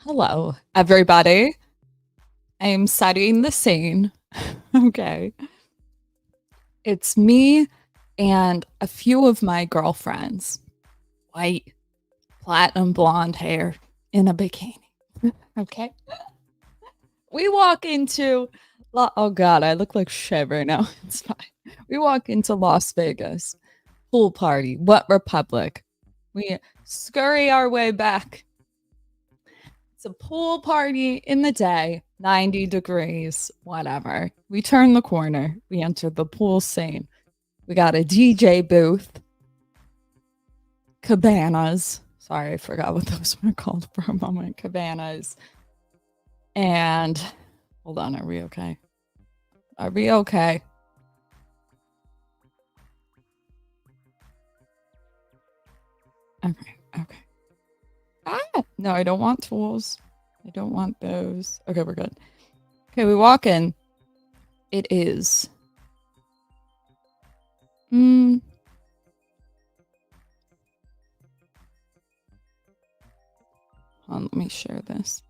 Hello, everybody. I'm setting the scene. Okay. It's me and a few of my girlfriends. White, platinum blonde hair in a bikini. Okay. We walk into, oh God, I look like shit right now. It's fine. We walk into Las Vegas, pool party, What Republic. We scurry our way back. It's a pool party in the day, 90 degrees, whatever. We turn the corner. We enter the pool scene. We got a DJ booth, cabanas. Sorry, I forgot what those were called for a moment. Cabanas. And hold on, are we okay? Are we okay? Okay, okay. No, I don't want tools. I don't want those. Okay, we're good. Okay, we walk in. It is. Hold on, let me share this.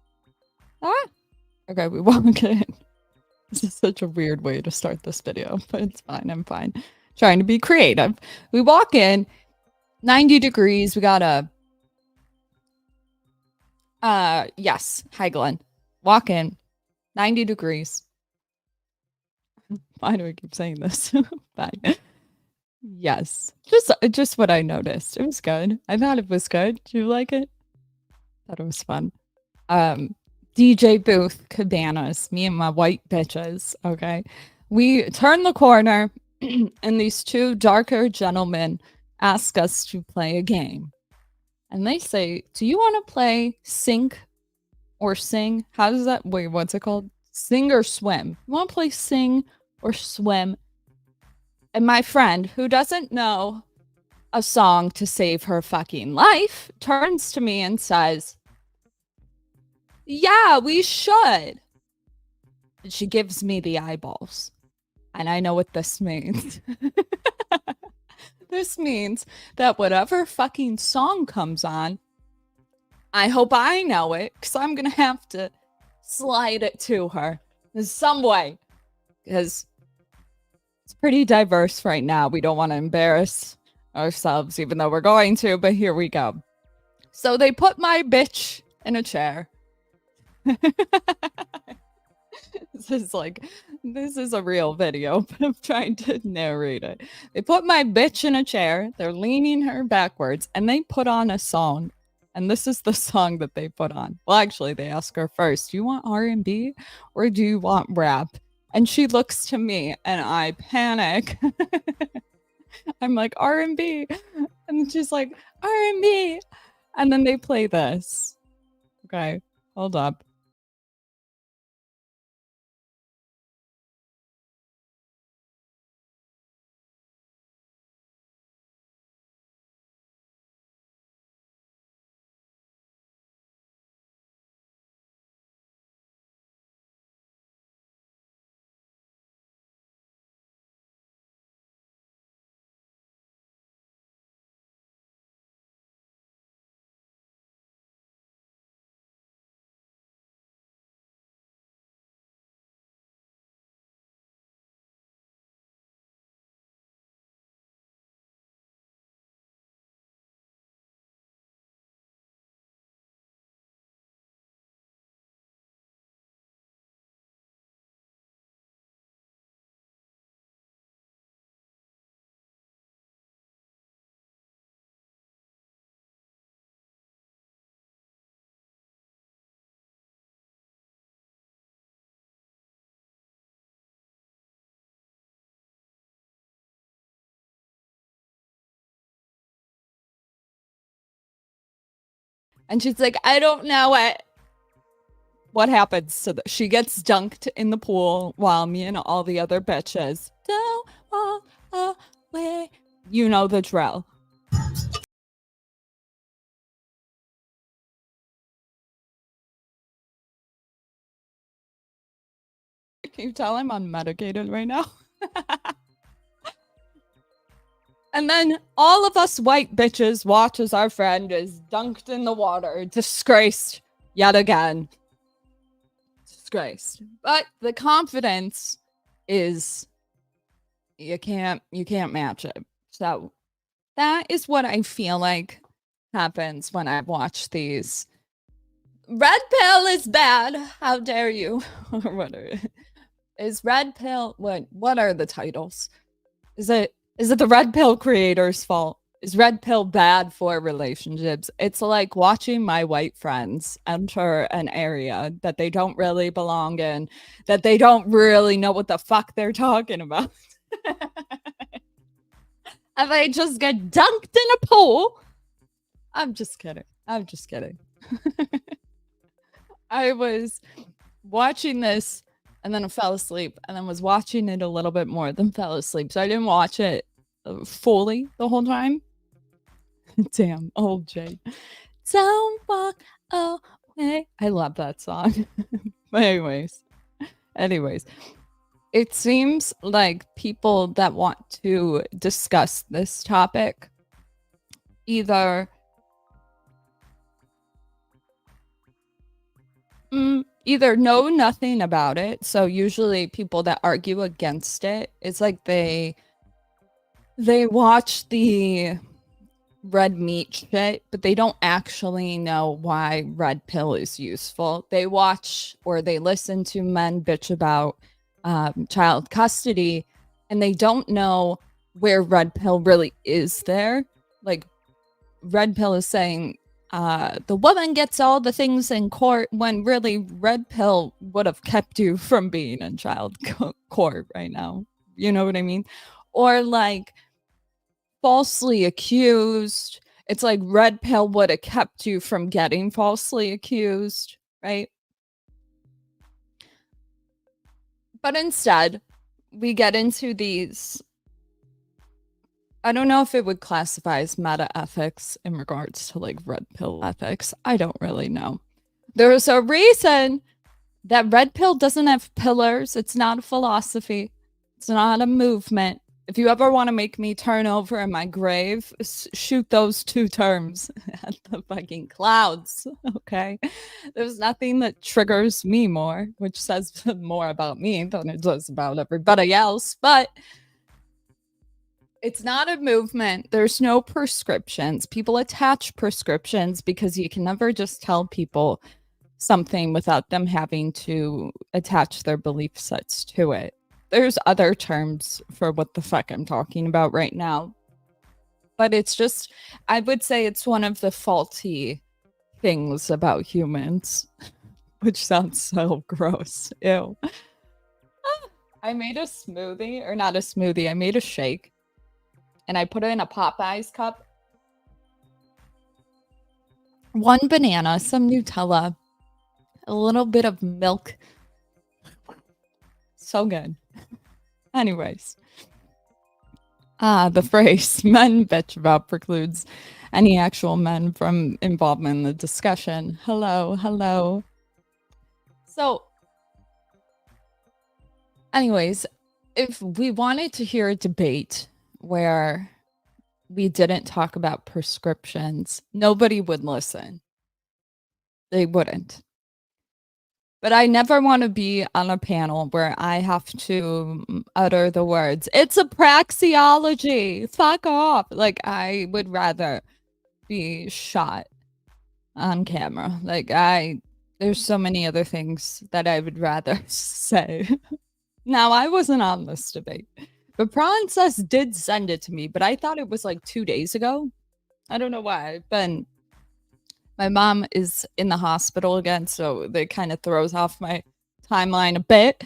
Okay, we walk in. This is such a weird way to start this video, but it's fine. I'm fine. Trying to be creative. We walk in, 90 degrees. We got a yes. Hi, Glenn. Walk in, 90 degrees. Why do I keep saying this? Bye. Yes. Just what I noticed. It was good. I thought it was good. Do you like it? Thought it was fun. DJ booth, cabanas, me and my white bitches. Okay. We turn the corner and these two darker gentlemen ask us to play a game. And they say, do you want to play sink or sing? How does that, wait, what's it called? Sing or swim? You want to play sing or swim? And my friend, who doesn't know a song to save her fucking life, turns to me and says, yeah, we should. And she gives me the eyeballs. And I know what this means. This means that whatever fucking song comes on, I hope I know it, because I'm going to have to slide it to her in some way. Because it's pretty diverse right now. We don't want to embarrass ourselves, even though we're going to, but here we go. So they put my bitch in a chair. This is a real video, but I'm trying to narrate it. They put my bitch in a chair, they're leaning her backwards, and they put on a song. And this is the song that they put on. Well, actually, they ask her first, do you want R&B or do you want rap? And she looks to me and I panic. I'm like, R&B. And she's like, R&B. And then they play this. Okay, hold up. And she's like, I don't know it. What happens? So she gets dunked in the pool while me and all the other bitches don't walk away. You know the drill. Can you tell I'm unmedicated right now? And then all of us white bitches watch as our friend is dunked in the water, disgraced, yet again. Disgraced. But the confidence is you can't match it. So that is what I feel like happens when I watch these. Red pill is bad. How dare you? Or what is red pill? What are the titles? Is it the red pill creator's fault? Is red pill bad for relationships? It's like watching my white friends enter an area that they don't really belong in, that they don't really know what the fuck they're talking about. And they just get dunked in a pool. I'm just kidding. I'm just kidding. I was watching this and then I fell asleep and then was watching it a little bit more, then fell asleep. So I didn't watch it fully the whole time. Damn, old Jay. Don't walk away. I love that song. But anyways, it seems like people that want to discuss this topic either know nothing about it. So usually people that argue against it, it's like they watch the red meat shit, but they don't actually know why red pill is useful. They watch or they listen to men bitch about child custody, and they don't know where red pill really is there. Like red pill is saying the woman gets all the things in court, when really red pill would have kept you from being in child court right now. You know what I mean? Or like falsely accused. It's like red pill would have kept you from getting falsely accused, right? But instead, we get into these. I don't know if it would classify as meta ethics in regards to like red pill ethics. I don't really know. There's a reason that red pill doesn't have pillars. It's not a philosophy. It's not a movement. If you ever want to make me turn over in my grave, shoot those two terms at the fucking clouds, okay? There's nothing that triggers me more, which says more about me than it does about everybody else, but it's not a movement. There's no prescriptions. People attach prescriptions because you can never just tell people something without them having to attach their belief sets to it. There's other terms for what the fuck I'm talking about right now. But it's just, I would say it's one of the faulty things about humans, which sounds so gross. Ew. I made a smoothie, or not a smoothie, I made a shake. And I put it in a Popeyes cup. 1 banana, some Nutella, a little bit of milk. So good. Anyways. The phrase men bitch about precludes any actual men from involvement in the discussion. Hello. So, anyways, if we wanted to hear a debate where we didn't talk about prescriptions, nobody would listen. They wouldn't. But I never want to be on a panel where I have to utter the words, it's a praxeology, fuck off. Like, I would rather be shot on camera. Like, there's so many other things that I would rather say. Now, I wasn't on this debate, but Princess did send it to me, but I thought it was like 2 days ago. I don't know why. My mom is in the hospital again, so that kind of throws off my timeline a bit.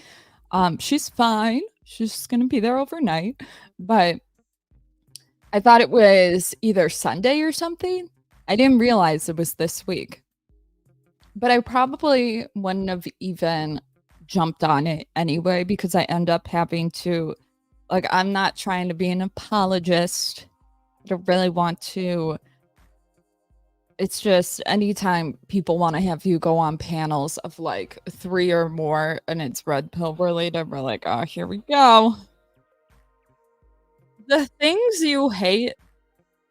She's fine. She's just gonna be there overnight. But I thought it was either Sunday or something. I didn't realize it was this week. But I probably wouldn't have even jumped on it anyway, because I end up having to, like, I'm not trying to be an apologist. I don't really want to. It's just anytime people want to have you go on panels of like 3 or more and it's red pill related, we're like, oh, here we go. The things you hate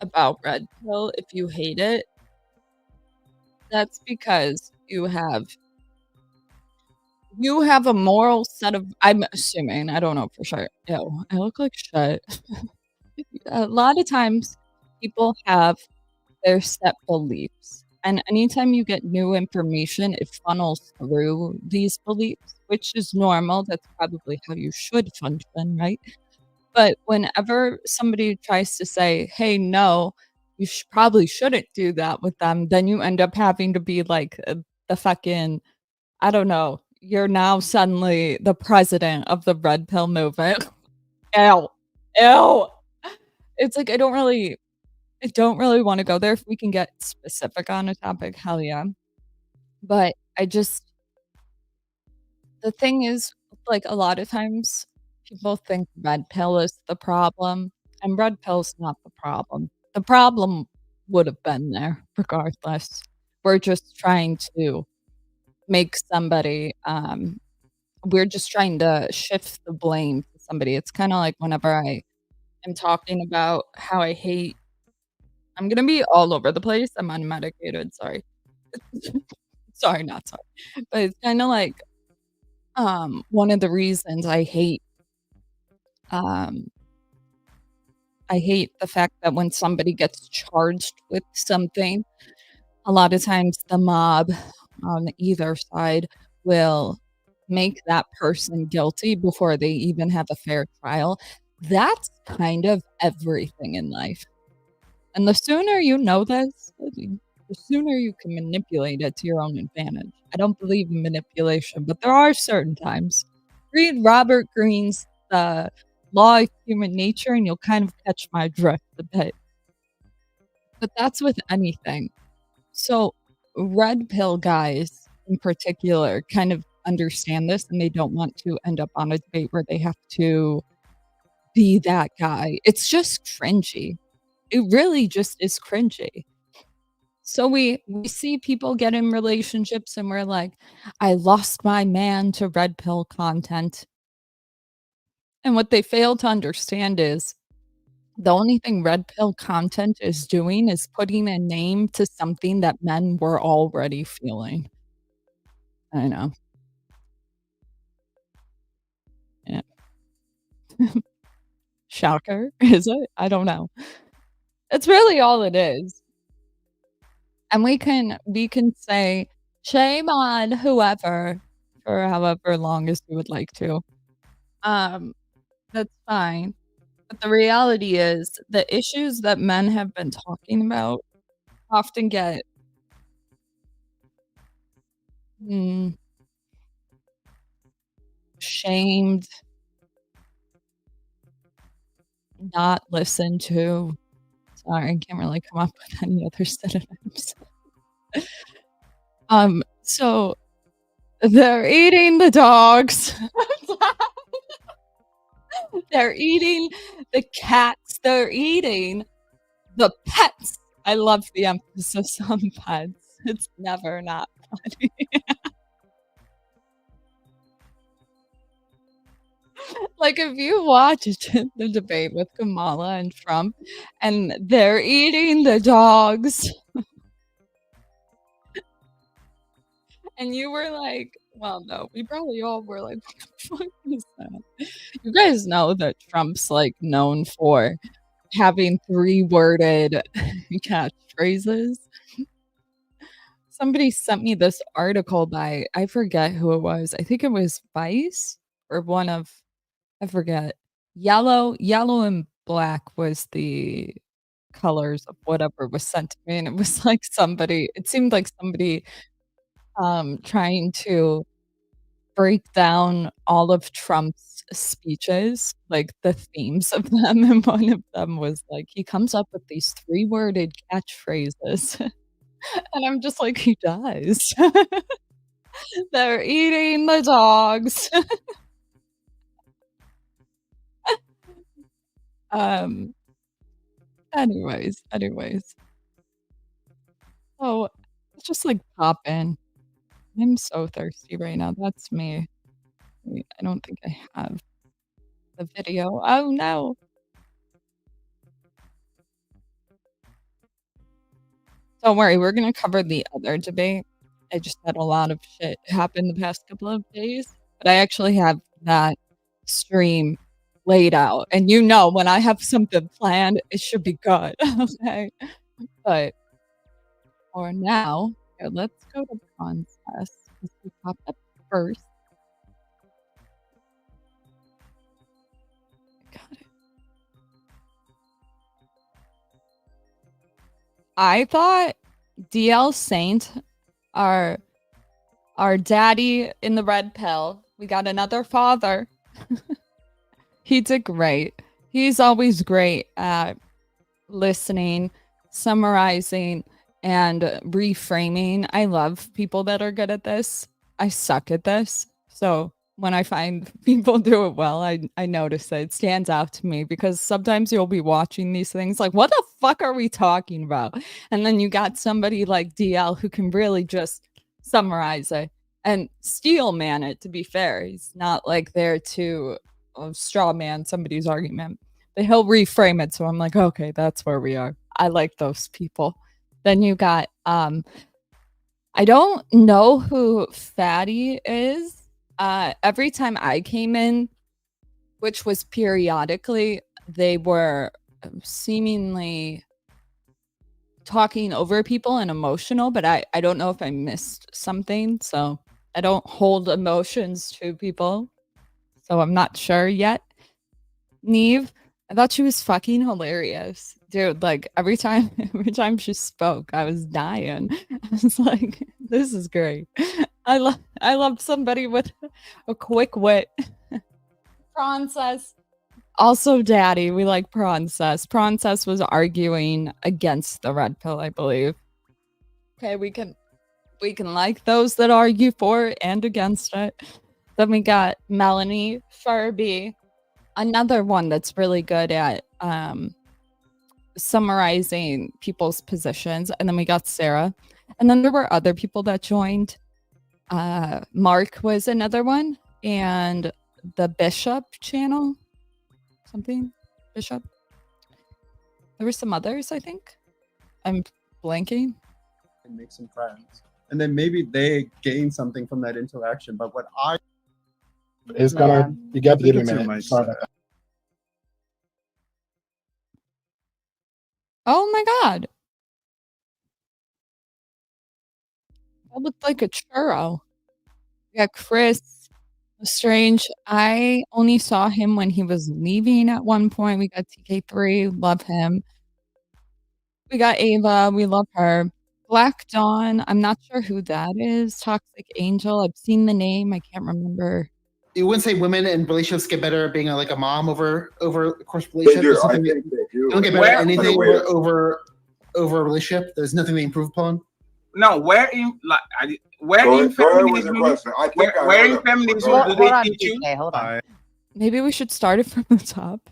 about red pill, if you hate it, that's because You have you have a moral set of I'm assuming, I don't know for sure. Ew, I look like shit. A lot of times, people have their set beliefs, and anytime you get new information, it funnels through these beliefs, which is normal, that's probably how you should function, right? But whenever somebody tries to say, "Hey, no, you probably shouldn't do that with them," then you end up having to be like, the fucking I don't know, you're now suddenly the president of the red pill movement. Ew. Ew. It's like, I don't really wanna go there. If we can get specific on a topic, hell yeah. But I just the thing is, like, a lot of times, people think red pill is the problem, and red pill's not the problem. The problem would have been there regardless. We're just trying to make somebody, we're just trying to shift the blame to somebody. It's kinda like whenever I am talking about how I hate I'm gonna be all over the place. I'm unmedicated, sorry. Sorry, not sorry. But it's kinda like, one of the reasons um, I hate the fact that when somebody gets charged with something, a lot of times the mob on either side will make that person guilty before they even have a fair trial. That's kind of everything in life. And the sooner you know this, the sooner you can manipulate it to your own advantage. I don't believe in manipulation, but there are certain times. Read Robert Greene's The Law of Human Nature, and you'll kind of catch my drift a bit. But that's with anything. So, red pill guys in particular kind of understand this, and they don't want to end up on a debate where they have to be that guy. It's just cringy. It really just is cringy. So we see people get in relationships and we're like, "I lost my man to red pill content." And what they fail to understand is the only thing red pill content is doing is putting a name to something that men were already feeling. I know. Yeah. Shocker, is it? I don't know. It's really all it is. And we can say, "Shame on whoever," for however long as we would like to. Um, that's fine, but the reality is the issues that men have been talking about often get, mm, shamed, not listened to. Sorry, I can't really come up with any other synonyms. So they're eating the dogs. They're eating the cats. They're eating the pets. I love the emphasis on pets. It's never not funny. Like, if you watched the debate with Kamala and Trump, and they're eating the dogs, and you were like well, no, we probably all were like, "What the fuck is that?" You guys know that Trump's, like, known for having three-worded catchphrases. Somebody sent me this article by I forget who it was. I think it was Vice or one of I forget. Yellow and black was the colors of whatever was sent to me, and it was like somebody it seemed like somebody, trying to break down all of Trump's speeches, like, the themes of them, and one of them was, like, he comes up with these three-worded catchphrases, and I'm just like, "He does." They're eating the dogs. Um, anyways. So, let's just, like, pop in. I'm so thirsty right now, that's me. Wait, I don't think I have the video. Oh, no. Don't worry, we're gonna cover the other debate. I just had a lot of shit happen the past couple of days, but I actually have that stream laid out, and when I have something planned, it should be good, okay? But for now, here, let's go to Princess, 'cause we popped up first. Got it. I thought DL Saint, our daddy in the red pill, we got another father. He did great. He's always great at listening, summarizing, and reframing. I love people that are good at this. I suck at this. So when I find people do it well, I notice that it stands out to me because sometimes you'll be watching these things like, what the fuck are we talking about? And then you got somebody like DL who can really just summarize it and steel man it, to be fair. He's not like there to straw man somebody's argument, but he'll reframe it. So I'm like, okay, that's where we are. I like those people. Then you got I don't know who Fatty is. Every time I came in, which was periodically, they were seemingly talking over people and emotional, but I don't know if I missed something. So I don't hold emotions to people. So I'm not sure yet. Neve, I thought she was fucking hilarious. Dude, like every time she spoke, I was dying. I was like, this is great. I love somebody with a quick wit. Princess. Also daddy, we like Princess. Princess was arguing against the red pill, I believe. Okay, we can like those that argue for and against it. Then we got Melanie Furby, another one that's really good at summarizing people's positions. And then we got Sarah. And then there were other people that joined. Mark was another one. And the Bishop channel. Something. Bishop. There were some others, I think. I'm blanking. And make some friends. And then maybe they gain something from that interaction. But what I it's gonna you got to give me a minute. Oh my god. That looked like a churro. Yeah, Chris Strange. I only saw him when he was leaving at one point. We got TK3, love him. We got Ava, we love her. Black Dawn, I'm not sure who that is. Toxic Angel, I've seen the name, I can't remember. You wouldn't say women in relationships get better at being like a mom over a course relationship. They do. I think they do. Don't get better at anything over a relationship. There's nothing they improve upon. No, where in feminism do they teach you? Hold on. Maybe we should start it from the top.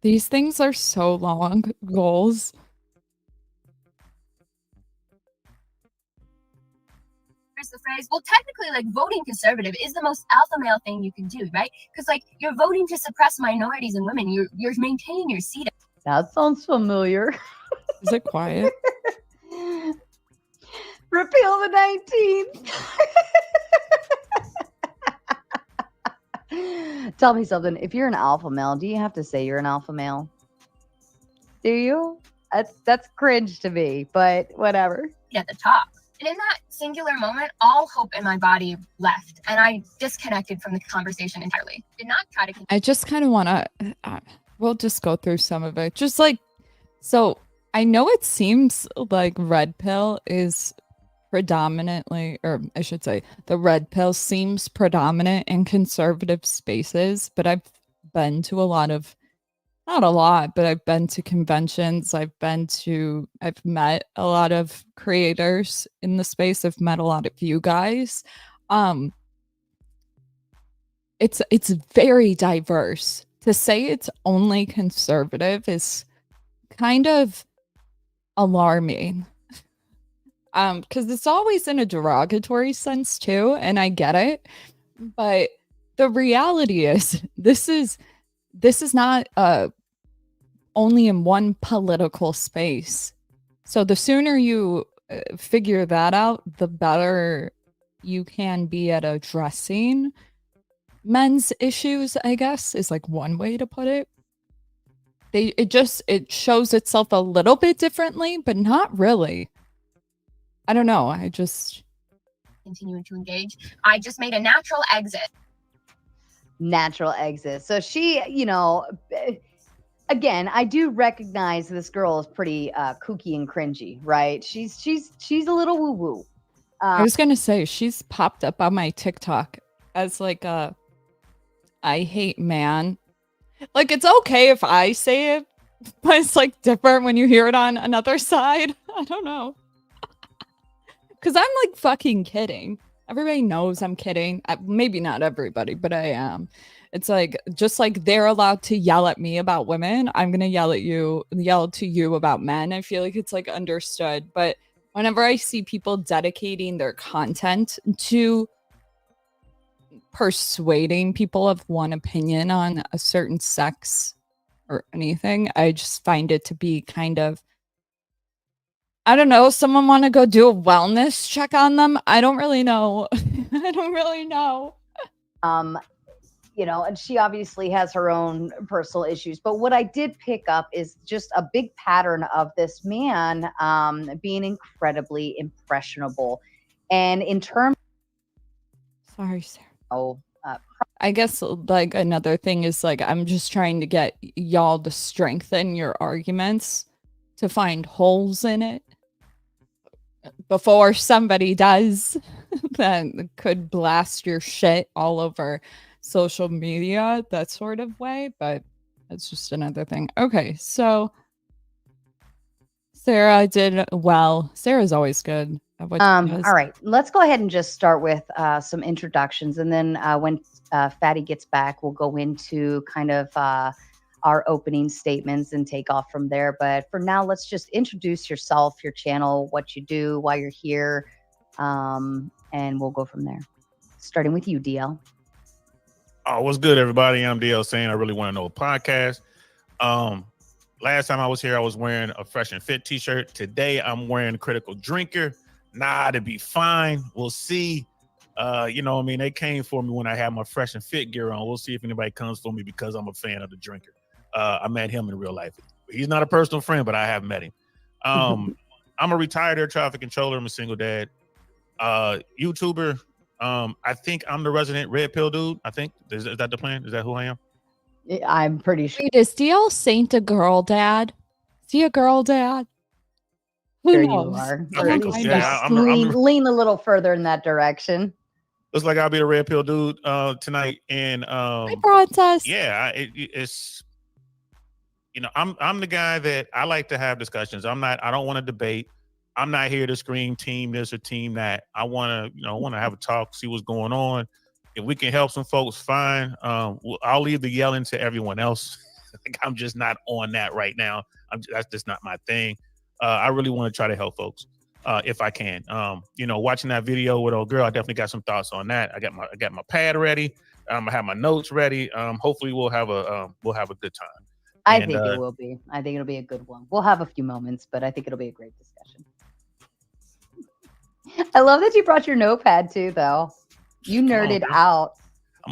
These things are so long, goals. There's the phrase, well, technically, like, voting conservative is the most alpha male thing you can do, right? Because, like, you're voting to suppress minorities and women. You're maintaining your seat. That sounds familiar. Is it quiet? Repeal the 19th. Tell me something. If you're an alpha male, do you have to say you're an alpha male? Do you? That's cringe to me, but whatever. At the top. And in that singular moment, all hope in my body left, and I disconnected from the conversation entirely. Did not try to. I just kind of want to. We'll just go through some of it. Just like, so I know it seems like red pill is predominantly, or I should say, the red pill seems predominant in conservative spaces, but I've been to a lot of. Not a lot, but I've been to conventions. I've met a lot of creators in the space. I've met a lot of you guys. It's very diverse. To say it's only conservative is kind of alarming. Because it's always in a derogatory sense too, and I get it. But the reality is this is not only in one political space. So the sooner you figure that out, the better you can be at addressing men's issues, I guess, is like one way to put it. It shows itself a little bit differently, but not really. I don't know. I just continuing to engage. I just made a natural exit. Natural exit. So she, you know, again, I do recognize this girl is pretty kooky and cringy, right? She's a little woo woo. I was gonna say she's popped up on my TikTok as like a I hate man. Like it's okay if I say it, but it's like different when you hear it on another side. I don't know. Cause I'm like fucking kidding. Everybody knows I'm kidding. Maybe not everybody, but I am. It's like just like they're allowed to yell at me about women, I'm gonna yell to you about men. I feel like it's like understood. But whenever I see people dedicating their content to persuading people of one opinion on a certain sex or anything, I just find it to be kind of, I don't know, someone want to go do a wellness check on them? I don't really know. I don't really know. You know, and she obviously has her own personal issues. But what I did pick up is just a big pattern of this man being incredibly impressionable. And in terms... Sorry, Sarah. Oh, I guess like another thing is like, I'm just trying to get y'all to strengthen your arguments to find holes in it before somebody does that could blast your shit all over social media, that sort of way. But that's just another thing. Okay, so Sarah did well. Sarah's always good at what she does. All right, let's go ahead and just start with some introductions, and then when Fatty gets back, we'll go into kind of our opening statements and take off from there. But for now, let's just introduce yourself, your channel, what you do, why you're here, and we'll go from there. Starting with you, DL. Oh, what's good, everybody? I'm DL saying I really want to know a podcast. Last time I was here, I was wearing a Fresh and Fit t-shirt. Today, I'm wearing Critical Drinker. Nah, to be fine. We'll see. You know what I mean? They came for me when I had my Fresh and Fit gear on. We'll see if anybody comes for me because I'm a fan of the drinker. I met him in real life. He's not a personal friend, but I have met him. I'm a retired air traffic controller. I'm a single dad. YouTuber. I think I'm the resident red pill dude. I think is that the plan? Is that who I am? I'm pretty sure. Wait, is DL Saint a girl dad? Is he a girl dad? Who There knows? you are. Okay, cool. Yeah, I'm lean a little further in that direction. Looks like I'll be the red pill dude tonight. And Hi, Broadcast. yeah, it's you know, I'm the guy that I like to have discussions. I don't want to debate. I'm not here to scream team this or team that. I want to have a talk, see what's going on. If we can help some folks, fine. I'll leave the yelling to everyone else. Like, I'm just not on that right now. That's just not my thing. I really want to try to help folks if I can. You know, watching that video with old girl, I definitely got some thoughts on that. I got my pad ready. I have my notes ready. Hopefully we'll have a good time. I think it will be. I think it'll be a good one. We'll have a few moments, but I think it'll be a great discussion. I love that you brought your notepad too, though. You nerded out.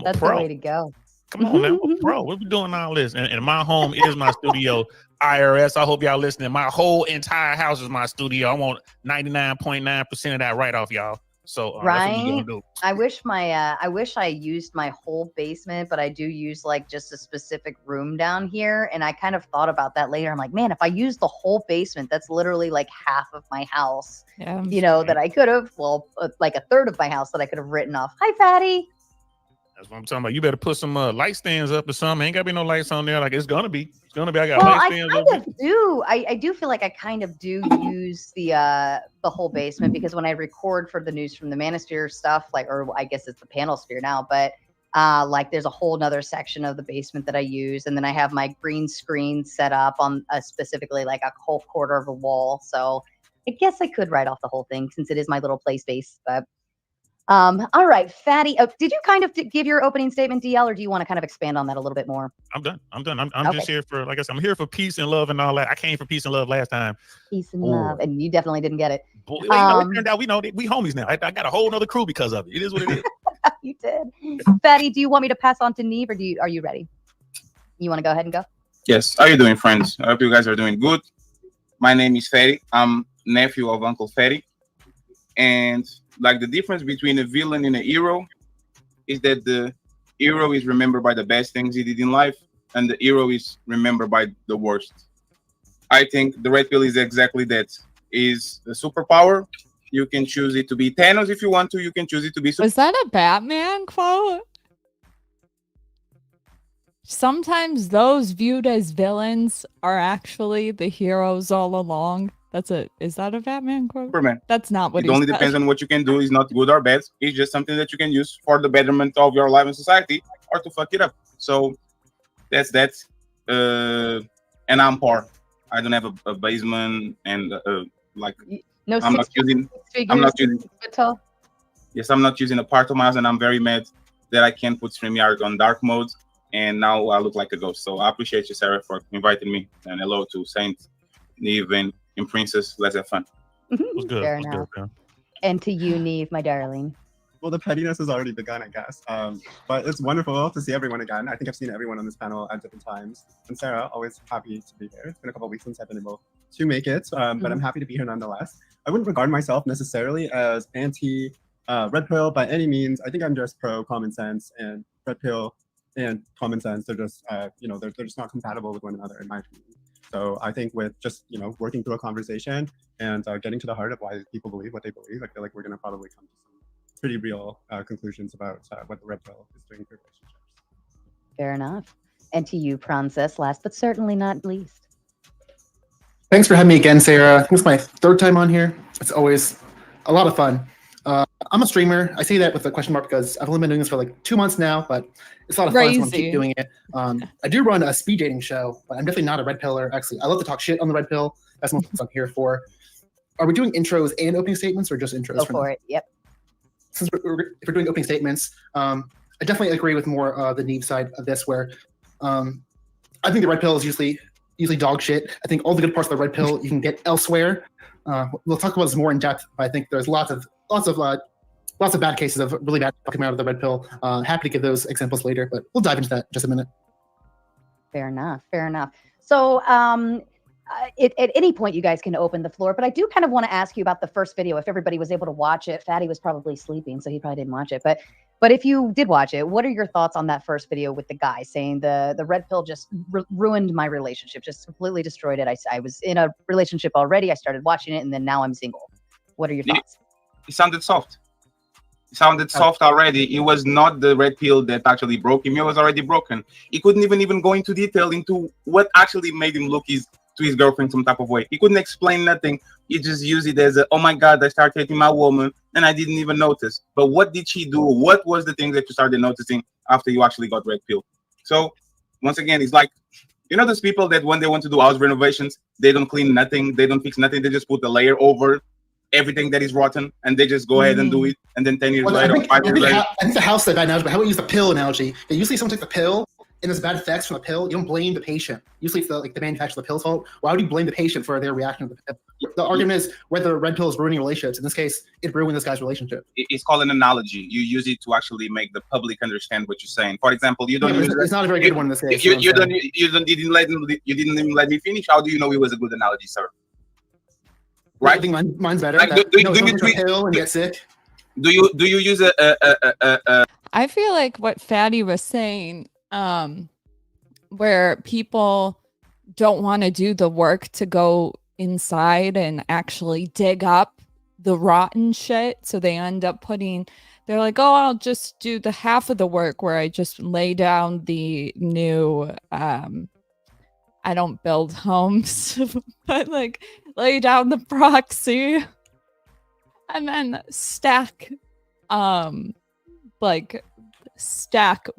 That's the way to go. Come on, man. I'm a pro. What we doing all this? And my home is my studio. IRS. I hope y'all listening. My whole entire house is my studio. I want 99.9% of that write-off, y'all. So right. That's what we gonna do. I wish I used my whole basement, but I do use like just a specific room down here. And I kind of thought about that later. I'm like, man, if I use the whole basement, that's literally like half of my house. Yeah. You know, that I could have, like a third of my house that I could have written off. Hi, Fatty. That's what I'm talking about. You better put some light stands up or something. Ain't gotta be no lights on there. Like it's gonna be. I got light stands up. I do feel like I kind of do use the whole basement, because when I record for the News from the Manosphere stuff, like, or I guess it's the Panel Sphere now, but like there's a whole nother section of the basement that I use, and then I have my green screen set up on specifically like a whole quarter of a wall. So I guess I could write off the whole thing since it is my little play space, but. All right, Fatty. Did you kind of give your opening statement, DL, or do you want to kind of expand on that a little bit more? I'm done. I'm just here for, like I said, I'm here for peace and love and all that. I came for peace and love last time. Peace and love, and you definitely didn't get it. Boy, it turned out we homies now. I got a whole nother crew because of it. It is what it is. You did. Fatty, do you want me to pass on to Neve, or are you ready? You want to go ahead and go? Yes. How are you doing, friends? I hope you guys are doing good. My name is Fatty. I'm nephew of Uncle Fatty. And like the difference between a villain and a hero is that the hero is remembered by the best things he did in life, and the hero is remembered by the worst. I think the red pill is exactly that. Is a superpower. You can choose it to be Thanos if you want to. You can choose it to be. Was that a Batman quote? Sometimes those viewed as villains are actually the heroes all along. Is that a Batman quote? Superman. That's not what it only depends on what you can do. It's not good or bad. It's just something that you can use for the betterment of your life and society, or to fuck it up. So that's that. And I'm poor. I don't have a basement, and no. I'm not using. Yes, I'm not using a part of my house, and I'm very mad that I can't put StreamYard on dark mode, and now I look like a ghost. So I appreciate you, Sarah, for inviting me, and hello to Saint, Neve, and Princess. Let's have fun. What's good? Fair What's enough. good, And to you, Neve, my darling. Well, the pettiness has already begun, I guess. But it's wonderful to see everyone again. I think I've seen everyone on this panel at different times. And Sarah, always happy to be here. It's been a couple of weeks since I've been able to make it, but I'm happy to be here nonetheless. I wouldn't regard myself necessarily as anti red pill by any means. I think I'm just pro common sense, and red pill and common sense, they're just, they're just not compatible with one another, in my opinion. So I think with just, working through a conversation and getting to the heart of why people believe what they believe, I feel like we're going to probably come to some pretty real conclusions about what the red pill is doing for relationships. Fair enough. And to you, Princess, last but certainly not least. Thanks for having me again, Sarah. I think it's my third time on here. It's always a lot of fun. I'm a streamer. I say that with a question mark because I've only been doing this for like 2 months now, but it's a lot of fun, so I'm keep doing it. I do run a speed dating show, but I'm definitely not a red pillar. Actually, I love to talk shit on the red pill. That's what I'm here for. Are we doing intros and opening statements, or just intros? Go for it. Yep. Since if we're doing opening statements, I definitely agree with more the Neve side of this, where I think the red pill is usually dog shit. I think all the good parts of the red pill you can get elsewhere. We'll talk about this more in depth, but I think there's lots of bad cases of really bad coming out of the red pill. Happy to give those examples later, but we'll dive into that in just a minute. Fair enough. Fair enough. So at any point, you guys can open the floor, but I do kind of want to ask you about the first video. If everybody was able to watch it, Fatty was probably sleeping, so he probably didn't watch it. But if you did watch it, what are your thoughts on that first video with the guy saying the red pill just ruined my relationship, just completely destroyed it? I was in a relationship already. I started watching it, and then now I'm single. What are your thoughts? It sounded soft. It sounded soft already. It was not the red pill that actually broke him. He was already broken. He couldn't even go into detail into what actually made him look to his girlfriend some type of way. He couldn't explain nothing. He just used it as oh my God, I started hating my woman and I didn't even notice. But what did she do? What was the thing that you started noticing after you actually got red pill? So once again, it's like, those people that when they want to do house renovations, they don't clean nothing, they don't fix nothing, they just put a layer over everything that is rotten, and they just go ahead and do it, and then 10 years later, 5 years later. I think the house is a bad analogy, but how about use the pill analogy? Usually someone takes the pill, and there's bad effects from the pill. You don't blame the patient. Usually it's the manufacturer of the pill's fault. Why would you blame the patient for their reaction to the pill? The argument is whether the red pill is ruining relationships. In this case, it ruined this guy's relationship. It's called an analogy. You use it to actually make the public understand what you're saying. For example, you don't. Yeah, it's not a very good one in this case. You didn't even let me finish. How do you know it was a good analogy, sir? Right? I think mine's better. Like, do you tweet a pill and get sick? Do you use a I feel like what Fatty was saying, where people don't want to do the work to go inside and actually dig up the rotten shit, so they end up they're like, oh, I'll just do the half of the work where I just lay down the new I don't build homes, but like lay down the proxy and then stack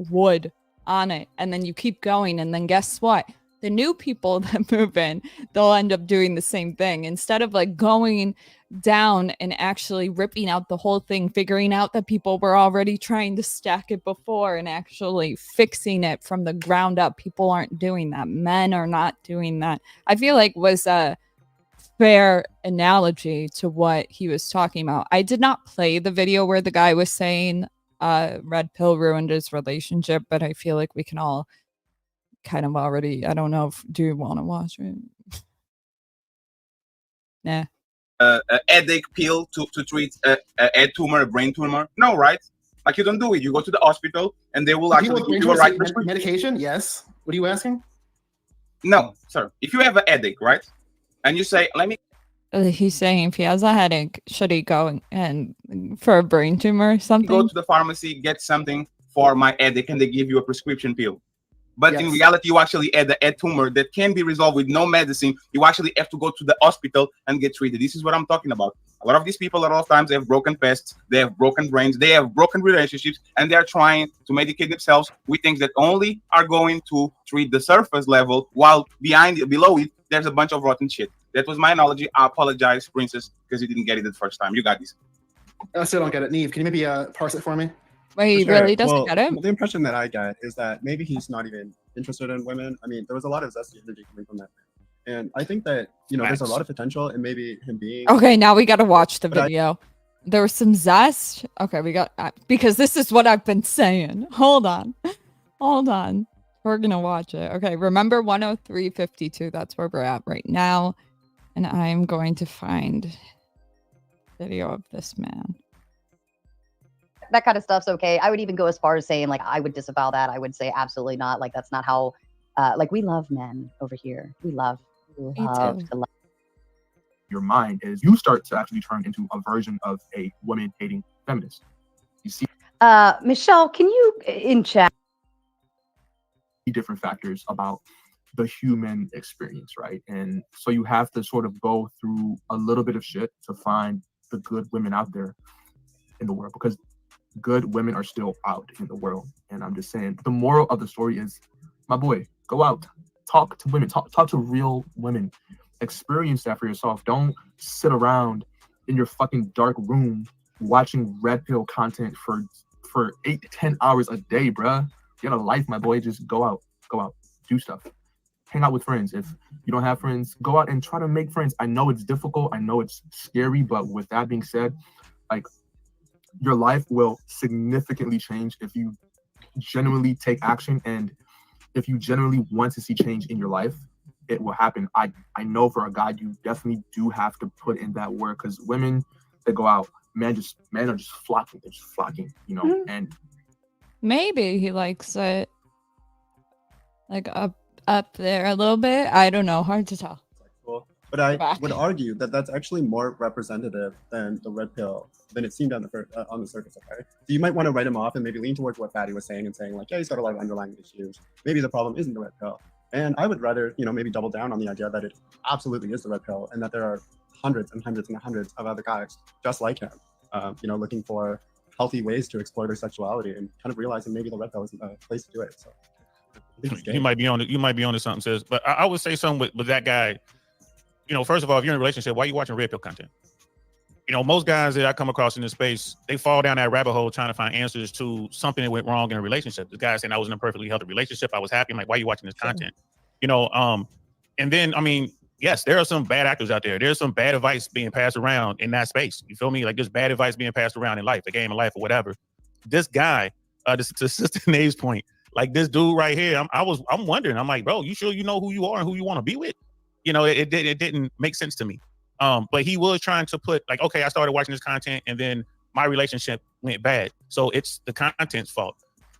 wood on it, and then you keep going, and then guess what? The new people that move in, they'll end up doing the same thing. Instead of like going down and actually ripping out the whole thing, figuring out that people were already trying to stack it before and actually fixing it from the ground up. People aren't doing that. Men are not doing that. I feel like was fair analogy to what he was talking about. I did not play the video where the guy was saying red pill ruined his relationship, but I feel like we can all kind of already, I don't know if, do you want to watch it? Nah. A headache pill to treat a head tumor, a brain tumor? No, right? Like, you don't do it. You go to the hospital and they will actually give you a right prescription. Medication? Yes. What are you asking? No, sir. If you have a headache, right, and you say, let me. He's saying if he has a headache, should he go and for a brain tumor or something? Go to the pharmacy, get something for my headache, and they give you a prescription pill. But in reality, you actually had a head tumor that can be resolved with no medicine. You actually have to go to the hospital and get treated. This is what I'm talking about. A lot of these people at all times, they have broken pests, they have broken brains, they have broken relationships, and they're trying to medicate themselves with things that only are going to treat the surface level, while below it, there's a bunch of rotten shit. That was my analogy. I apologize, Princess, because you didn't get it the first time. You got this. I still don't get it. Neve, can you maybe parse it for me? Wait, he really doesn't get it? The impression that I get is that maybe he's not even interested in women. I mean, there was a lot of zesty energy coming from that man. And I think that, there's a lot of potential in maybe him being... Okay, now we got to watch the video. There was some zest. Okay, we got... because this is what I've been saying. Hold on. We're going to watch it. Okay, remember 103.52. That's where we're at right now. And I'm going to find video of this man. That kind of stuff's okay. I would even go as far as saying, like, I would disavow that. I would say absolutely not. Like, that's not how, like, we love men over here. We love to love. Your mind is you start to actually turn into a version of a woman-hating feminist. You see, Michelle, can you in chat different factors about the human experience, right? And so you have to sort of go through a little bit of shit to find the good women out there in the world, because good women are still out in the world. And I'm just saying, the moral of the story is, my boy, go out, talk to women, talk to real women, experience that for yourself. Don't sit around in your fucking dark room watching red pill content for 8 to 10 hours a day, bruh. Get a life, my boy. Just go out, do stuff, hang out with friends. If you don't have friends, go out and try to make friends. I know it's difficult, I know it's scary, but with that being said, like, your life will significantly change if you genuinely take action, and if you genuinely want to see change in your life, it will happen. I know for a guy, you definitely do have to put in that work, because women that go out, men are just flocking. They're just flocking, and maybe he likes it like up there a little bit. I don't know, hard to tell. But I would argue that that's actually more representative than the red pill than it seemed on the surface. Okay, so you might want to write him off and maybe lean towards what Fatty was saying and saying, like, yeah, he's got a lot of underlying issues. Maybe the problem isn't the red pill. And I would rather, maybe double down on the idea that it absolutely is the red pill, and that there are hundreds and hundreds and hundreds of other guys just like him, looking for healthy ways to explore their sexuality, and kind of realizing maybe the red pill isn't the place to do it. So you might be on to something, sis. But I would say something with that guy. First of all, if you're in a relationship, why are you watching red pill content? Most guys that I come across in this space, they fall down that rabbit hole trying to find answers to something that went wrong in a relationship. The guy saying, I was in a perfectly healthy relationship, I was happy. I'm like, why are you watching this content? And then, I mean, yes, there are some bad actors out there. There's some bad advice being passed around in that space. You feel me? Like, there's bad advice being passed around in life, the game of life or whatever. This guy, to Sister Nave's point, like this dude right here, I'm wondering, I'm like, bro, you sure you know who you are and who you want to be with? It didn't make sense to me. But he was trying to put, like, okay, I started watching this content and then my relationship went bad, so it's the content's fault.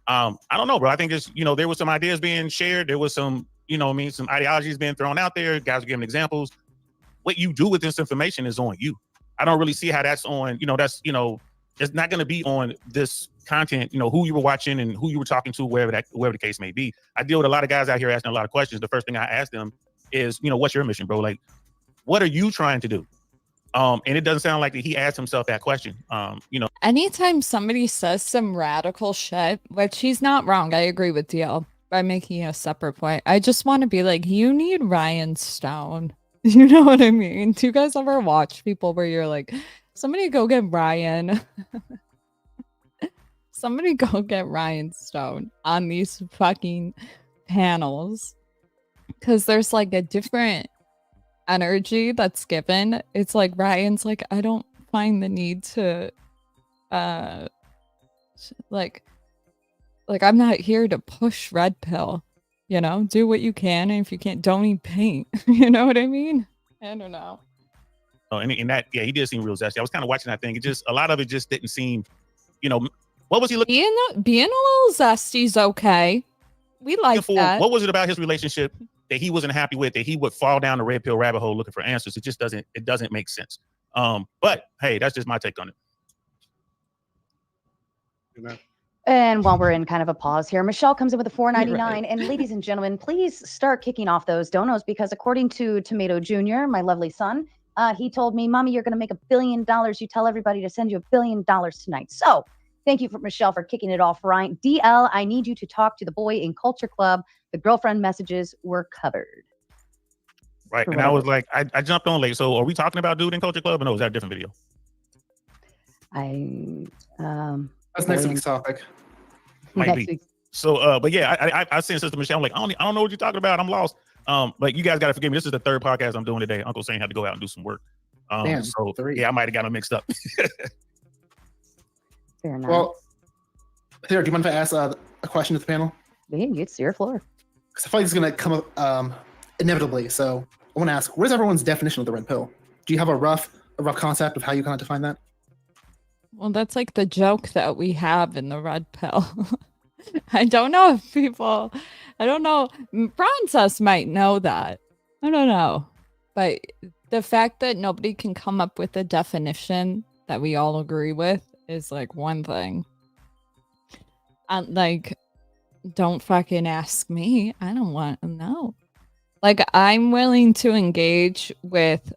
I don't know, bro. I think it's, there was some ideas being shared. There was some, some ideologies being thrown out there. Guys were giving examples. What you do with this information is on you. I don't really see how that's on, it's not going to be on this content, who you were watching and who you were talking to, wherever the case may be. I deal with a lot of guys out here asking a lot of questions. The first thing I ask them is, what's your mission, bro? Like, what are you trying to do? And it doesn't sound like that he asked himself that question. Anytime somebody says some radical shit, which he's not wrong, I agree with DL by making a separate point. I just want to be like, you need Ryan Stone. You know what I mean? Do you guys ever watch people where you're like, somebody go get Ryan? Somebody go get Ryan Stone on these fucking panels. Because there's like a different energy that's given. It's like Ryan's like, I don't find the need to like I'm not here to push red pill, you know, do what you can, and if you can't, don't eat paint. You know what I mean? I don't know. Oh, and that, yeah, he did seem real zesty. I was kind of watching that thing. It just, a lot of it just didn't seem, you know, what was he looking being a little zesty's okay. We like for? that. What was it about his relationship that he wasn't happy with, that he would fall down the red pill rabbit hole looking for answers? It just doesn't make sense. But hey, that's just my take on it. And while we're in kind of a pause here, Michelle comes in with a $4.99. Right. And ladies and gentlemen, please start kicking off those donos, because according to Tomato Jr., my lovely son, he told me, Mommy, you're going to make $1 billion. You tell everybody to send you $1 billion tonight. So thank you for Michelle for kicking it off. Ryan, DL, I need you to talk to the boy in Culture Club. The girlfriend messages were covered. Right. And I was like, I jumped on late. So are we talking about Dude in Culture Club, or no, is that a different video? That's next week's topic. Might be. So, but yeah, I sent Sister Michelle. I'm like, I don't know what you're talking about. I'm lost. But you guys got to forgive me. This is the third podcast I'm doing today. Uncle Saint had to go out and do some work. Damn, so 3. Yeah, I might have got them mixed up. Fair enough. Well, Sarah, do you mind if I ask a question to the panel? It's your floor. Because I feel like it's going to come up inevitably. So I want to ask, what is everyone's definition of the red pill? Do you have a rough concept of how you kind of define that? Well, that's like the joke that we have in the red pill. I don't know if people, I don't know. Princess might know that. I don't know. But the fact that nobody can come up with a definition that we all agree with is like one thing. And like, don't fucking ask me. I don't want to know. Like, I'm willing to engage with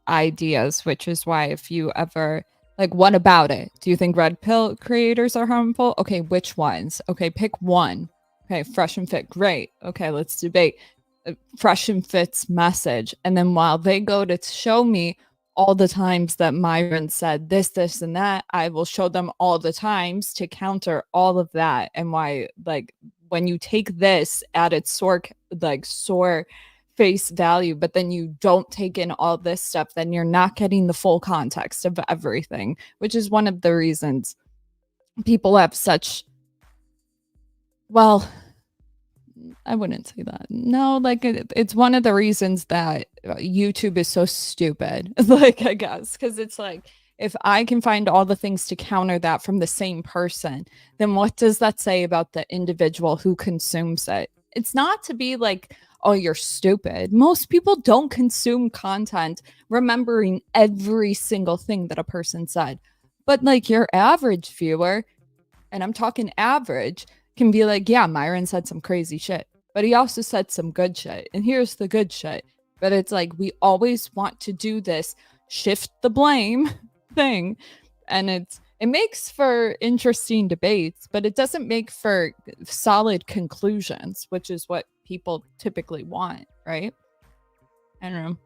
ideas, which is why if you ever... Like, what about it? Do you think red pill creators are harmful? Okay, which ones? Okay, pick one. Okay, Fresh and Fit, great. Okay, let's debate Fresh and Fit's message. And then while they go to show me all the times that Myron said this, and that, I will show them all the times to counter all of that. And why, like, when you take this at its sore face value, but then you don't take in all this stuff, then you're not getting the full context of everything, which is one of the reasons people have such, well, I wouldn't say that. No, like it's one of the reasons that YouTube is so stupid. Like, I guess, because it's like, if I can find all the things to counter that from the same person, then what does that say about the individual who consumes it? It's not to be like, oh, you're stupid. Most people don't consume content remembering every single thing that a person said. But like your average viewer, and I'm talking average, can be like, yeah, Myron said some crazy shit, but he also said some good shit. And here's the good shit. But it's like, we always want to do this shift the blame thing. And it makes for interesting debates, but it doesn't make for solid conclusions, which is what people typically want, right? I don't know.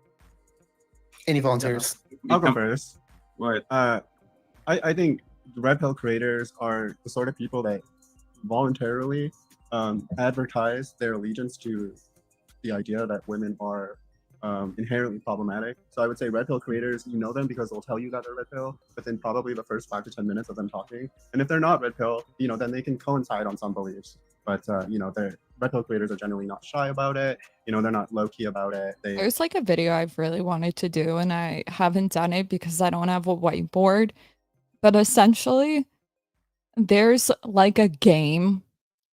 Any volunteers? I'll go first. What? I think the red pill creators are the sort of people that voluntarily advertise their allegiance to the idea that women are inherently problematic. So I would say red pill creators, you know them because they'll tell you that they're red pill within probably the first 5 to 10 minutes of them talking. And if they're not red pill, you know, then they can coincide on some beliefs. But you know, the red pill creators are generally not shy about it. You know, they're not low key about it. There's like a video I've really wanted to do, and I haven't done it because I don't have a whiteboard. But essentially, there's like a game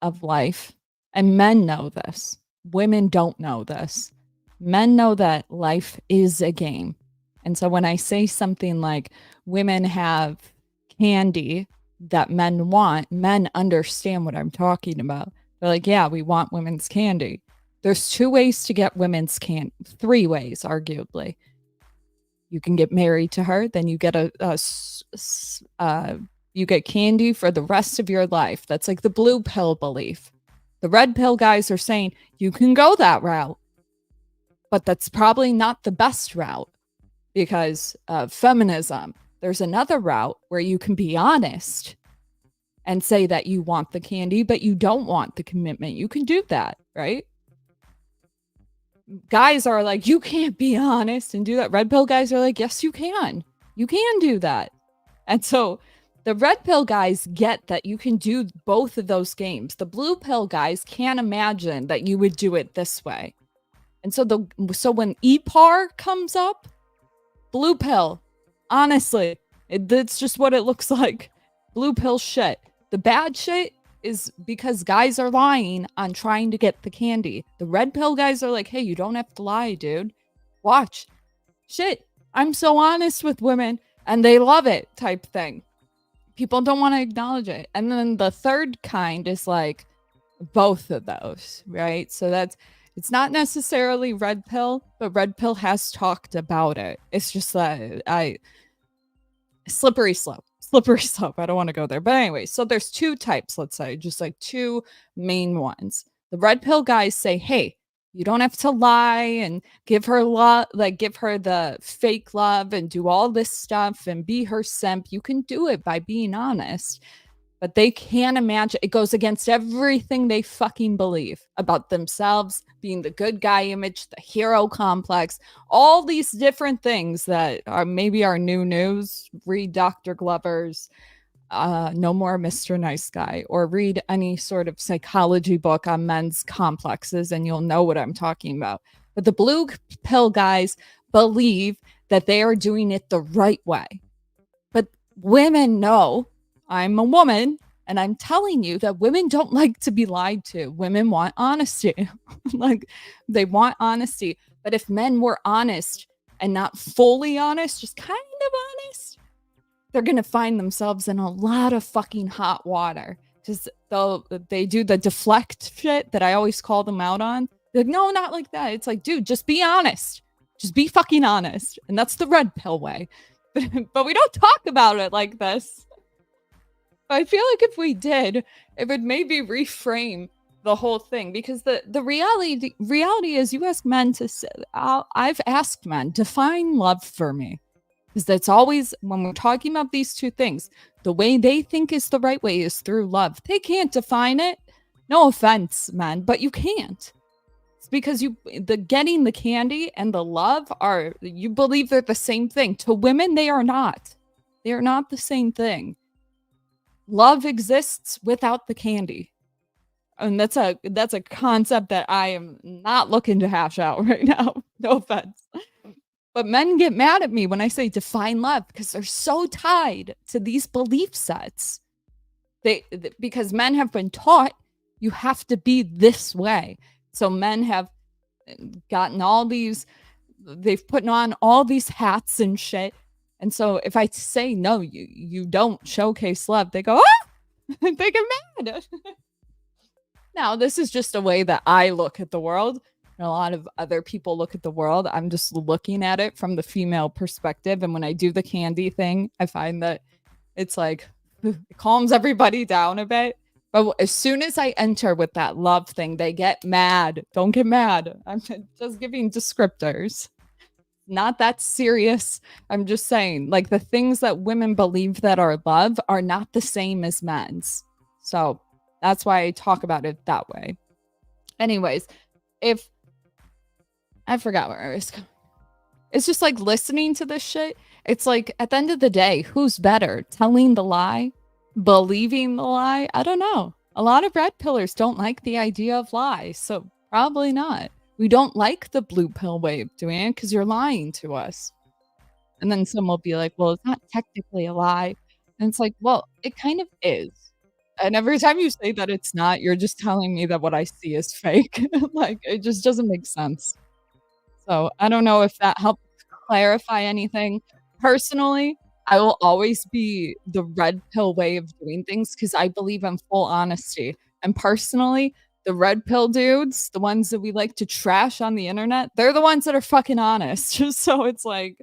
of life, and men know this. Women don't know this. Men know that life is a game. And so when I say something like women have candy that men want, men understand what I'm talking about. They're like, yeah, we want women's candy. There's 2 ways to get women's candy, 3 ways, arguably. You can get married to her, then you get you get candy for the rest of your life. That's like the blue pill belief. The red pill guys are saying you can go that route, but that's probably not the best route because of feminism. There's another route where you can be honest and say that you want the candy, but you don't want the commitment. You can do that, right? guys are like, you can't be honest and do that. Red pill guys are like, yes, you can. You can do that. And so the red pill guys get that you can do both of those games. The blue pill guys can't imagine that you would do it this way. And so when EPAR comes up, blue pill, honestly, that's just what it looks like. Blue pill shit. The bad shit is because guys are lying on trying to get the candy. The red pill guys are like, hey, you don't have to lie, dude. Watch. Shit, I'm so honest with women and they love it type thing. People don't want to acknowledge it. And then the third kind is like both of those, right? So it's not necessarily red pill, but red pill has talked about it. It's just that slippery slope. I don't want to go there. But anyway, so there's two types, let's say, just like two main ones. The red pill guys say, hey, you don't have to lie and give her love, like give her the fake love and do all this stuff and be her simp. You can do it by being honest. But they can't imagine. It goes against everything they fucking believe about themselves, being the good guy image, the hero complex, all these different things that are maybe our new news. Read Dr. Glover's No More Mr. Nice Guy, or read any sort of psychology book on men's complexes, and you'll know what I'm talking about. But the blue pill guys believe that they are doing it the right way. But women know. I'm a woman, and I'm telling you that women don't like to be lied to. Women want honesty. Like, they want honesty. But if men were honest and not fully honest, just kind of honest, they're going to find themselves in a lot of fucking hot water. Because they do the deflect shit that I always call them out on. They're like, no, not like that. It's like, dude, just be honest. Just be fucking honest. And that's the red pill way. But we don't talk about it like this. I feel like if we did, it would maybe reframe the whole thing, because the reality is, you ask men to say, I've asked men, define love for me, because that's always, when we're talking about these two things, the way they think is the right way is through love. They can't define it. No offense, men, but you can't. It's because getting the candy and the love you believe they're the same thing. To women, they are not. They are not the same thing. Love exists without the candy. And that's a concept that I am not looking to hash out right now. No offense. But men get mad at me when I say define love, because they're so tied to these belief sets. Because men have been taught you have to be this way. So men have gotten they've put on all these hats and shit. And so if I say, no, you don't showcase love, they go, ah! They get mad. Now, this is just a way that I look at the world. And a lot of other people look at the world. I'm just looking at it from the female perspective. And when I do the candy thing, I find that it's like, it calms everybody down a bit. But as soon as I enter with that love thing, they get mad. Don't get mad. I'm just giving descriptors. Not that serious. I'm just saying, like, the things that women believe that are love are not the same as men's. So that's why I talk about it that way. Anyways, if I forgot where I was going. It's just like listening to this shit. It's like, at the end of the day, who's better? Telling the lie? Believing the lie? I don't know. A lot of red pillars don't like the idea of lies, so probably not. We don't like the blue pill way of doing it because you're lying to us. And then some will be like, well, it's not technically a lie. And it's like, well, it kind of is. And every time you say that it's not, you're just telling me that what I see is fake. Like, it just doesn't make sense. So I don't know if that helps clarify anything. Personally, I will always be the red pill way of doing things because I believe in full honesty. And personally, the red pill dudes, the ones that we like to trash on the internet, they're the ones that are fucking honest. So it's like,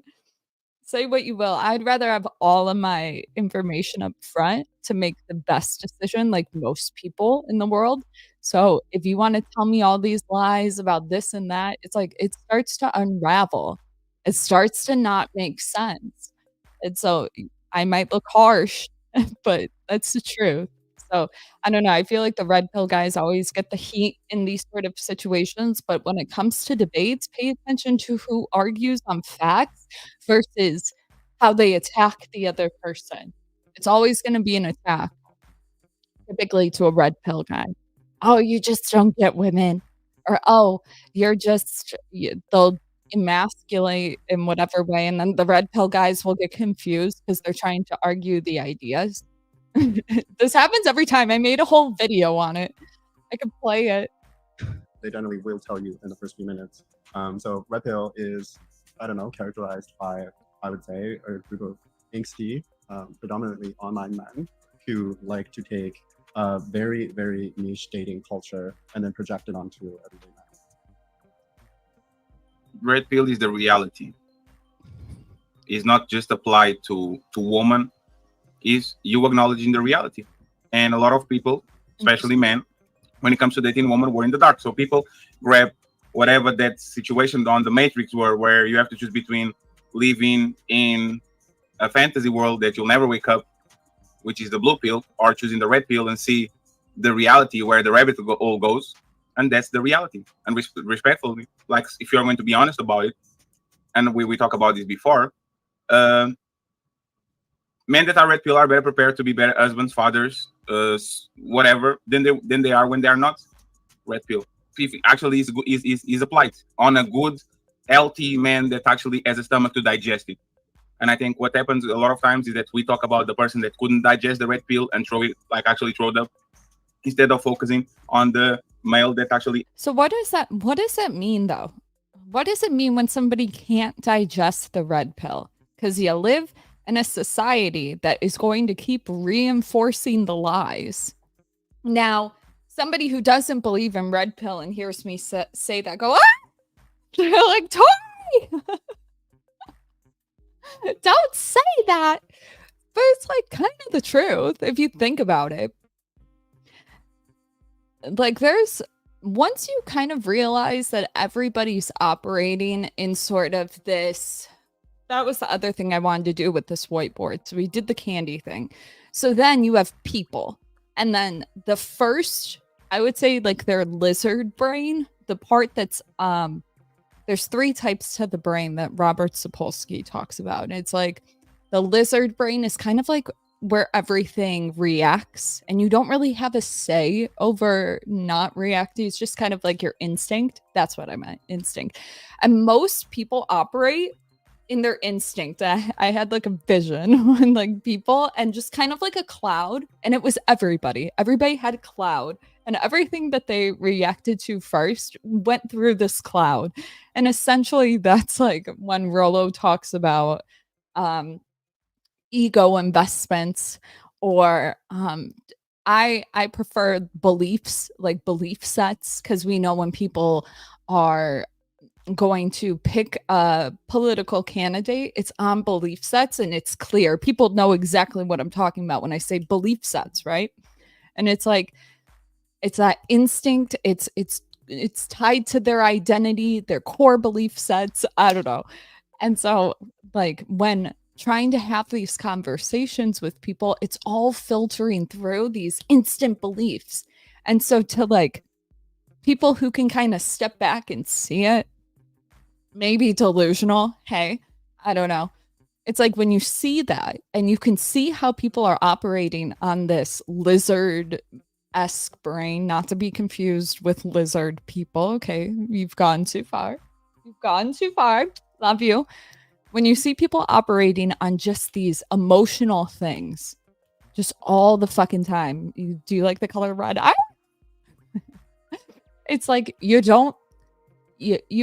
say what you will. I'd rather have all of my information up front to make the best decision, like most people in the world. So if you want to tell me all these lies about this and that, it's like, it starts to unravel. It starts to not make sense. And so I might look harsh, but that's the truth. So I don't know. I feel like the red pill guys always get the heat in these sort of situations. But when it comes to debates, pay attention to who argues on facts versus how they attack the other person. It's always going to be an attack, typically to a red pill guy. Oh, you just don't get women. Or, oh, they'll emasculate in whatever way. And then the red pill guys will get confused because they're trying to argue the ideas. This happens every time. I made a whole video on it. I could play it. They generally will tell you in the first few minutes. So red pill is, I don't know, characterized by, I would say, a group of angsty, predominantly online men who like to take a very, very niche dating culture and then project it onto everyday men. Red pill is the reality. It's not just applied to women. Is you acknowledging the reality. And a lot of people, especially men, when it comes to dating women, were in the dark. So people grab whatever that situation on the Matrix where you have to choose between living in a fantasy world that you'll never wake up, which is the blue pill, or choosing the red pill and see the reality where the rabbit hole goes. And that's the reality. And respectfully, like if you're going to be honest about it, and we talked about this before, men that are red pill are better prepared to be better husbands, fathers, whatever, than they are when they are not red pill. Actually is applied on a good, healthy man that actually has a stomach to digest it. And I think what happens a lot of times is that we talk about the person that couldn't digest the red pill and throw it up, instead of focusing on the male that actually. So what does that mean though? What does it mean when somebody can't digest the red pill? Because you live in a society that is going to keep reinforcing the lies. Now, somebody who doesn't believe in red pill and hears me say that, go, ah! They're like, Torrie! Don't say that. But it's like kind of the truth if you think about it. Like once you kind of realize that everybody's operating in sort of this, that was the other thing I wanted to do with this whiteboard. So we did the candy thing. So then you have people. And then the first, I would say like their lizard brain, the part that's, there's 3 types to the brain that Robert Sapolsky talks about. And it's like the lizard brain is kind of like where everything reacts and you don't really have a say over not reacting. It's just kind of like your instinct. That's what I meant, instinct. And most people operate in their instinct. I had like a vision when like people and just kind of like a cloud, and it was everybody had a cloud, and everything that they reacted to first went through this cloud. And essentially that's like when Rollo talks about ego investments, or I prefer beliefs, like belief sets, because we know when people are going to pick a political candidate, it's on belief sets and it's clear. People know exactly what I'm talking about when I say belief sets, right? And it's like it's that instinct, it's tied to their identity, their core belief sets, I don't know. And so like when trying to have these conversations with people, it's all filtering through these instant beliefs. And so to like people who can kind of step back and see it, maybe delusional, hey, I don't know. It's like when you see that and you can see how people are operating on this lizard-esque brain, not to be confused with lizard people. Okay, you've gone too far. Love you. When you see people operating on just these emotional things, just all the fucking time. Do you like the color red? It's like you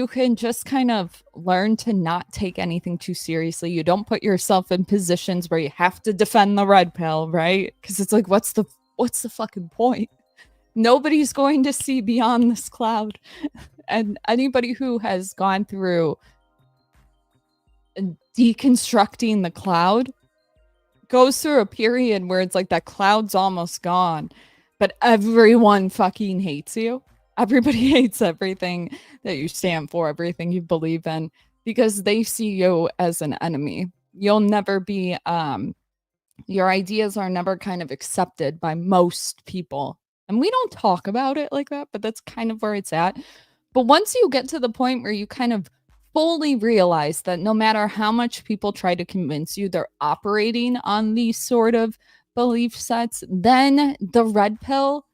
can just kind of learn to not take anything too seriously. You don't put yourself in positions where you have to defend the red pill, right? Because it's like, what's the fucking point? Nobody's going to see beyond this cloud. And anybody who has gone through deconstructing the cloud goes through a period where it's like that cloud's almost gone, but everyone fucking hates you. Everybody hates everything that you stand for, everything you believe in, because they see you as an enemy. You'll never be Your ideas are never kind of accepted by most people. And we don't talk about it like that, but that's kind of where it's at. But once you get to the point where you kind of fully realize that no matter how much people try to convince you they're operating on these sort of belief sets, then the red pill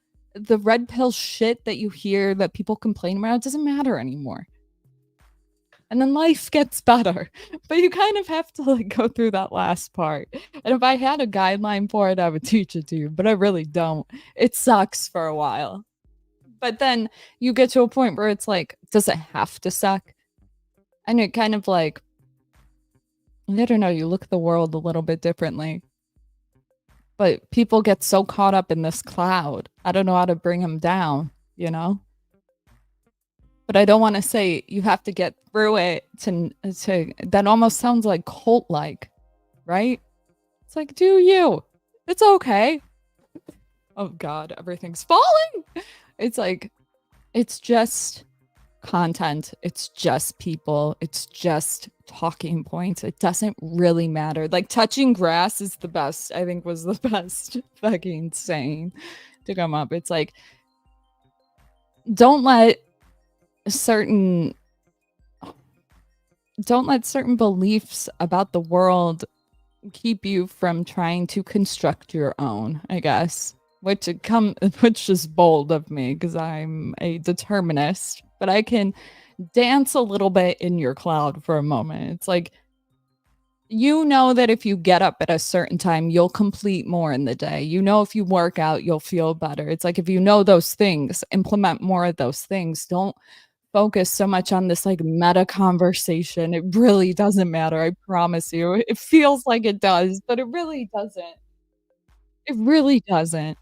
shit that you hear that people complain about doesn't matter anymore. And then life gets better. But you kind of have to like go through that last part. And if I had a guideline for it, I would teach it to you, but I really don't. It sucks for a while. But then you get to a point where it's like, does it have to suck? And it kind of like, I don't know, you look at the world a little bit differently. But people get so caught up in this cloud. I don't know how to bring them down, you know? But I don't want to say you have to get through it to that almost sounds like cult-like, right? It's like, do you? It's okay. Oh God, everything's falling. It's like, it's just content. It's just people. It's just talking points. It doesn't really matter. Like touching grass is the best, I think was the best fucking saying to come up. It's like, don't let certain beliefs about the world keep you from trying to construct your own, I guess. Which is bold of me because I'm a determinist, but I can dance a little bit in your cloud for a moment. It's like, you know that if you get up at a certain time, you'll complete more in the day. You know, if you work out, you'll feel better. It's like, if you know those things, implement more of those things. Don't focus so much on this like meta conversation. It really doesn't matter. I promise you. It feels like it does, but it really doesn't. It really doesn't.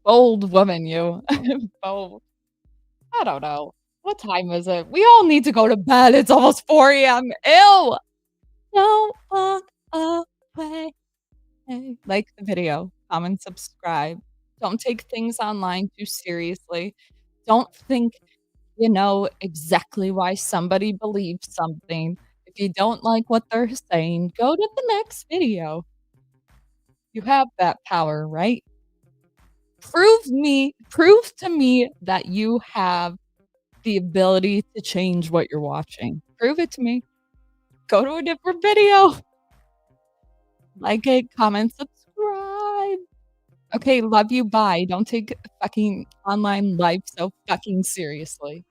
Bold woman, you. Bold. I don't know. What time is it? We all need to go to bed. It's almost 4 a.m. Ew. Don't walk away. Like the video, comment, subscribe. Don't take things online too seriously. Don't think you know exactly why somebody believes something. If you don't like what they're saying, go to the next video. You have that power, right? Prove to me that you have the ability to change what you're watching. Prove it to me. Go to a different video. Like it, comment, subscribe. Okay, love you, bye. Don't take fucking online life so fucking seriously.